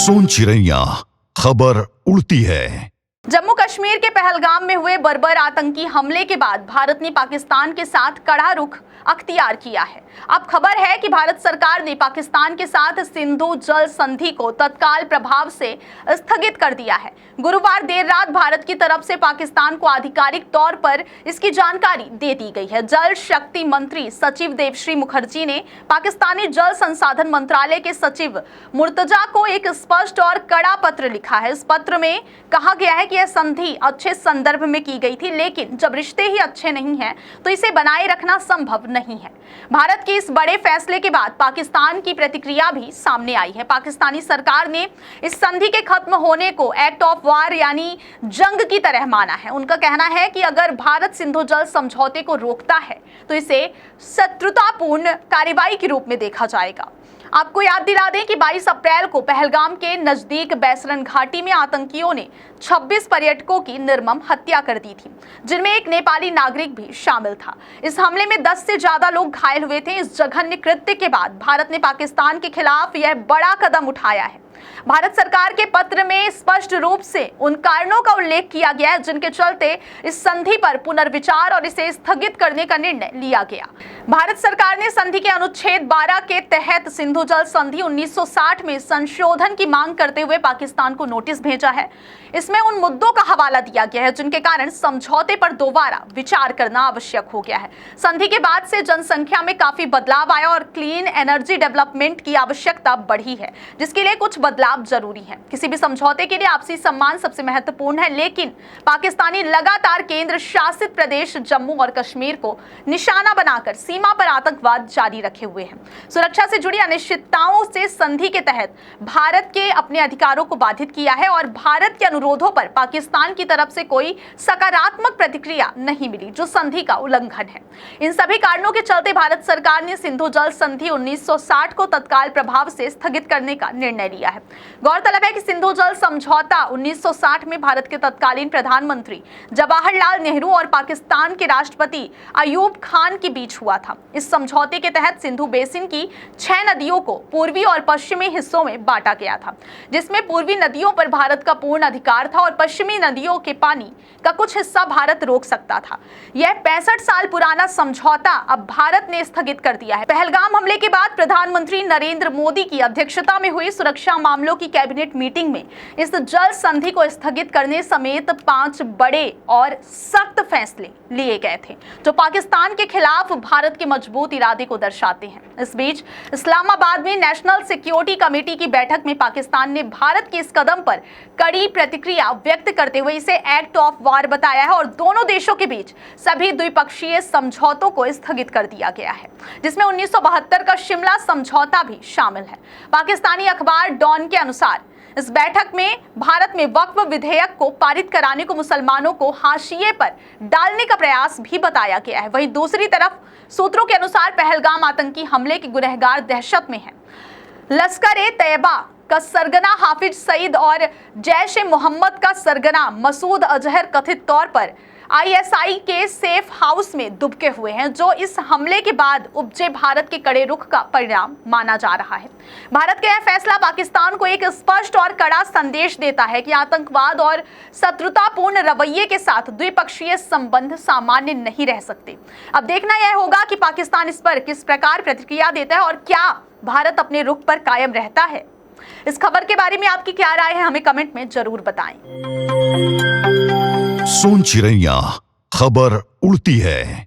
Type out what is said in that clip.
सोन चिड़ैया खबर उड़ती है। जम्मू कश्मीर के पहलगाम में हुए बर्बर आतंकी हमले के बाद भारत ने पाकिस्तान के साथ कड़ा रुख अख्तियार किया है। अब खबर है कि भारत सरकार ने पाकिस्तान के साथ सिंधु जल संधि को तत्काल प्रभाव से स्थगित कर दिया है। गुरुवार देर रात भारत की तरफ से पाकिस्तान को आधिकारिक तौर पर इसकी जानकारी दे दी गई है। जल शक्ति मंत्री सचिव देवश्री मुखर्जी ने पाकिस्तानी जल संसाधन मंत्रालय के सचिव मुर्तजा को एक स्पष्ट और कड़ा पत्र लिखा है। इस पत्र में कहा गया है कि यह संधि अच्छे संदर्भ में की गई थी, लेकिन जब रिश्ते ही अच्छे नहीं हैं तो इसे बनाए रखना संभव नहीं है। भारत के इस बड़े फैसले के बाद पाकिस्तान की प्रतिक्रिया भी सामने आई है। पाकिस्तानी सरकार ने इस संधि के खत्म होने को एक्ट ऑफ वार यानी जंग की तरह माना है। उनका कहना है कि अगर भारत सिंधु जल समझौते को रोकता है तो इसे शत्रुतापूर्ण कार्रवाई के रूप में देखा जाएगा। आपको याद दिला दें कि 22 अप्रैल को पहलगाम के नजदीक बैसरन घाटी में आतंकियों ने 26 पर्यटकों की निर्मम हत्या कर दी थी, जिनमें एक नेपाली नागरिक भी शामिल था। इस हमले में 10 से ज्यादा लोग घायल हुए थे। इस जघन्य कृत्य के बाद भारत ने पाकिस्तान के खिलाफ यह बड़ा कदम उठाया है। भारत सरकार के पत्र में स्पष्ट रूप से उन कारणों का उल्लेख किया गया है जिनके चलते इस संधि पर पुनर्विचार और इसे स्थगित करने का निर्णय लिया गया। भारत सरकार ने संधि के अनुच्छेद 12 के तहत सिंधु जल संधि 1960 में संशोधन की मांग करते हुए पाकिस्तान को नोटिस भेजा है। इसमें उन मुद्दों का हवाला दिया गया है जिनके कारण समझौते पर दोबारा विचार करना आवश्यक हो गया है। संधि के बाद से जनसंख्या में काफी बदलाव आया और क्लीन एनर्जी डेवलपमेंट की आवश्यकता बढ़ी है, जिसके लिए कुछ बदलाव जरूरी है। किसी भी समझौते के लिए आपसी सम्मान सबसे महत्वपूर्ण है, लेकिन पाकिस्तानी लगातार केंद्र शासित प्रदेश जम्मू और कश्मीर को निशाना बनाकर सीमा पर आतंकवाद जारी रखे हुए हैं। सुरक्षा से जुड़ी अनिश्चितताओं से संधि के तहत भारत के अपने अधिकारों को बाधित किया है और भारत के अनुरोधों पर पाकिस्तान की तरफ से कोई सकारात्मक प्रतिक्रिया नहीं मिली, जो संधि का उल्लंघन है। इन सभी कारणों के चलते भारत सरकार ने सिंधु जल संधि 1960 को तत्काल प्रभाव से स्थगित करने का निर्णय लिया है। गौरतलब है कि सिंधु जल समझौता 1960 में भारत के तत्कालीन प्रधानमंत्री जवाहरलाल नेहरू और पाकिस्तान के राष्ट्रपति अयूब खान के बीच हुआ था। इस समझौते के तहत सिंधु बेसिन की 6 नदियों को पूर्वी और पश्चिमी हिस्सों में बांटा गया था, जिसमें पूर्वी नदियों पर भारत का पूर्ण अधिकार था और पश्चिमी नदियों के पानी का कुछ हिस्सा भारत रोक सकता था। यह 65 साल पुराना समझौता अब भारत ने स्थगित कर दिया है। पहलगाम हमले के बाद प्रधानमंत्री नरेंद्र मोदी की अध्यक्षता में हुई सुरक्षा मामलों की कैबिनेट मीटिंग में इस जल संधि को स्थगित करने समेत 5 बड़े और सख्त फैसले लिए गए थे, जो पाकिस्तान के खिलाफ भारत के मजबूत इरादे को दर्शाते हैं। इस बीच इस्लामाबाद में नेशनल सिक्योरिटी कमेटी की बैठक में पाकिस्तान ने भारत के इस कदम पर कड़ी प्रतिक्रिया व्यक्त करते हुए इसे एक्ट ऑफ वार बताया है और दोनों देशों के बीच सभी द्विपक्षीय समझौतों को स्थगित कर दिया गया है, जिसमें 1972 का शिमला समझौता भी शामिल है। पाकिस्तानी अखबार डॉन के अनुसार इस बैठक में भारत में वक्फ विधेयक को पारित कराने को मुसलमानों को हाशिए पर डालने का प्रयास भी बताया गया है। वहीं दूसरी तरफ सूत्रों के अनुसार पहलगाम आतंकी हमले के गुनहगार दहशत में हैं। लश्कर-ए-तैयबा का सरगना हाफिज सईद और जैश-ए-मोहम्मद का सरगना मसूद अजहर कथित तौर पर आईएसआई के सेफ हाउस में दुबके हुए हैं, जो इस हमले के बाद उपजे भारत के कड़े रुख का परिणाम माना जा रहा है। भारत का यह फैसला पाकिस्तान को एक स्पष्ट और कड़ा संदेश देता है कि आतंकवाद और शत्रुतापूर्ण रवैये के साथ द्विपक्षीय संबंध सामान्य नहीं रह सकते। अब देखना यह होगा कि पाकिस्तान इस पर किस प्रकार प्रतिक्रिया देता है और क्या भारत अपने रुख पर कायम रहता है। इस खबर के बारे में आपकी क्या राय है, हमें कमेंट में जरूर बताएं। सोन चिड़ैया खबर उड़ती है।